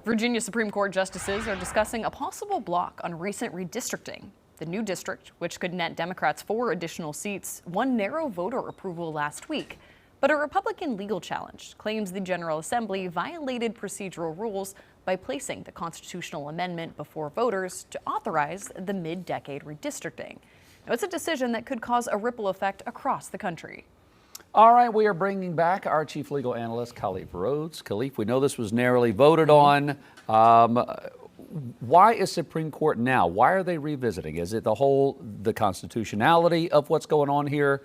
Virginia Supreme Court justices are discussing a possible block on recent redistricting. The new district, which could net Democrats 4 additional seats, won narrow voter approval last week. But a Republican legal challenge claims the General Assembly violated procedural rules by placing the constitutional amendment before voters to authorize the mid-decade redistricting. Now, it's a decision that could cause a ripple effect across the country. All right, we are bringing back our chief legal analyst, Khalif Rhodes. Khalif, we know this was narrowly voted on. Why is Supreme Court now? Why are they revisiting? Is it the constitutionality of what's going on here?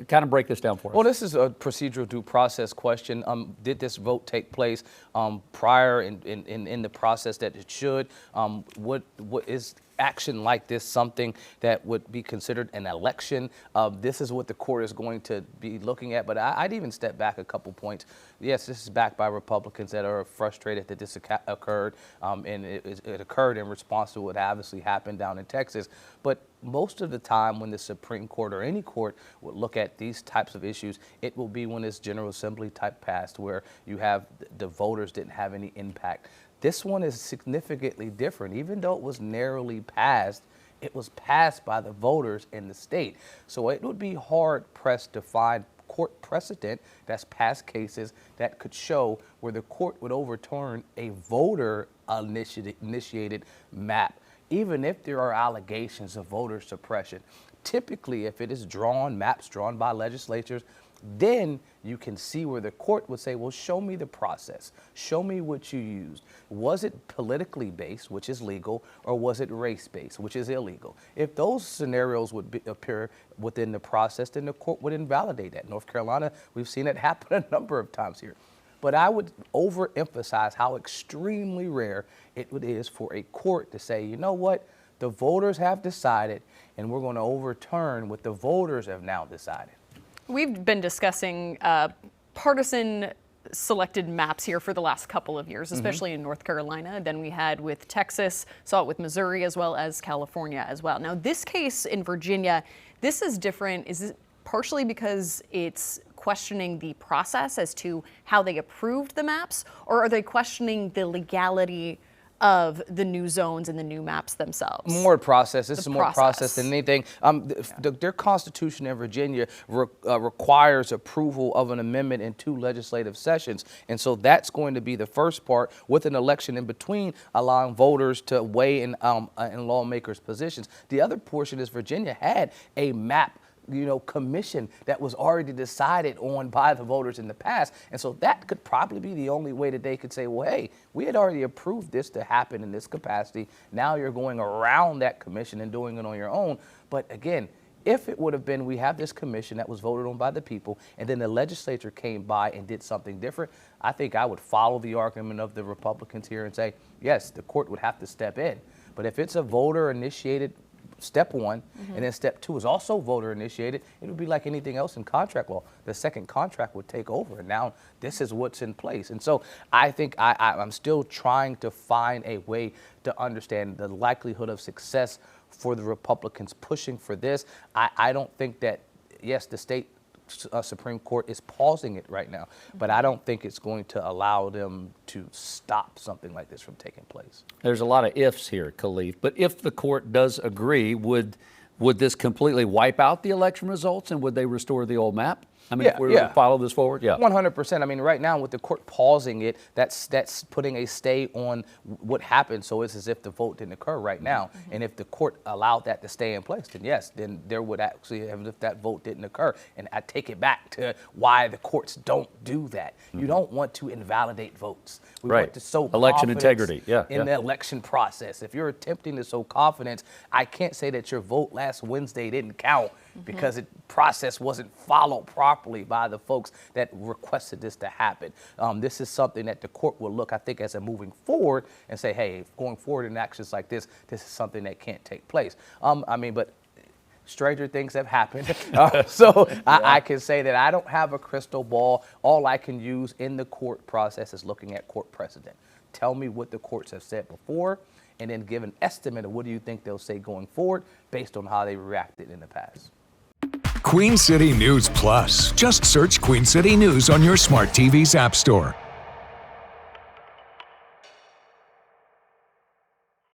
Kind of break this down for us. Well, this is a procedural due process question. Did this vote take place prior in the process that it should? What is action like this something that would be considered an election? This is what the court is going to be looking at. But I'd even step back a couple points. Yes, this is backed by Republicans that are frustrated that this occurred, and it occurred in response to what obviously happened down in Texas. But most of the time when the Supreme Court or any court would look at these types of issues, it will be when this General Assembly type passed where you have the voters didn't have any impact. This one is significantly different. Even though it was narrowly passed, it was passed by the voters in the state. So it would be hard pressed to find court precedent that's past cases that could show where the court would overturn a voter initiated map, even if there are allegations of voter suppression. Typically, if it is maps drawn by legislatures, then you can see where the court would say, well, show me the process. Show me what you used. Was it politically based, which is legal, or was it race-based, which is illegal? If those scenarios would appear within the process, then the court would invalidate that. North Carolina, we've seen it happen a number of times here. But I would overemphasize how extremely rare it is for a court to say, you know what, the voters have decided, and we're going to overturn what the voters have now decided. We've been discussing partisan selected maps here for the last couple of years, especially in North Carolina. Then we had with Texas, saw it with Missouri as well as California as well. Now this case in Virginia, this is different. Is it partially because it's questioning the process as to how they approved the maps, or are they questioning the legality of the new zones and the new maps themselves? More process. This is more process than anything. Their constitution in Virginia requires approval of an amendment in 2 legislative sessions. And so that's going to be the first part, with an election in between, allowing voters to weigh in lawmakers' positions. The other portion is Virginia had a map commission that was already decided on by the voters in the past. And so that could probably be the only way that they could say, well, hey, we had already approved this to happen in this capacity. Now you're going around that commission and doing it on your own. But again, if it would have been, we have this commission that was voted on by the people, and then the legislature came by and did something different, I think I would follow the argument of the Republicans here and say, yes, the court would have to step in. But if it's a voter-initiated step 1, and then step 2 is also voter initiated, it would be like anything else in contract law. The second contract would take over, and now this is what's in place. And so I think I'm still trying to find a way to understand the likelihood of success for the Republicans pushing for this. I don't think that, yes, the state Supreme Court is pausing it right now, but I don't think it's going to allow them to stop something like this from taking place. There's a lot of ifs here, Khalif, but if the court does agree, would this completely wipe out the election results, and would they restore the old map? I mean, if we were to follow this forward, 100%. I mean, right now with the court pausing it, that's putting a stay on what happened. So it's as if the vote didn't occur right now. And if the court allowed that to stay in place, then yes, then there would actually, as if that vote didn't occur. And I take it back to why the courts don't do that. You don't want to invalidate votes. We want to sow election integrity in the election process. If you're attempting to sow confidence, I can't say that your vote last Wednesday didn't count because the process wasn't followed properly by the folks that requested this to happen. This is something that the court will look, I think, as a moving forward and say, hey, going forward in actions like this, this is something that can't take place. But stranger things have happened. I can say that I don't have a crystal ball. All I can use in the court process is looking at court precedent. Tell me what the courts have said before, and then give an estimate of what do you think they'll say going forward based on how they reacted in the past. Queen City News Plus. Just search Queen City News on your smart TV's app store.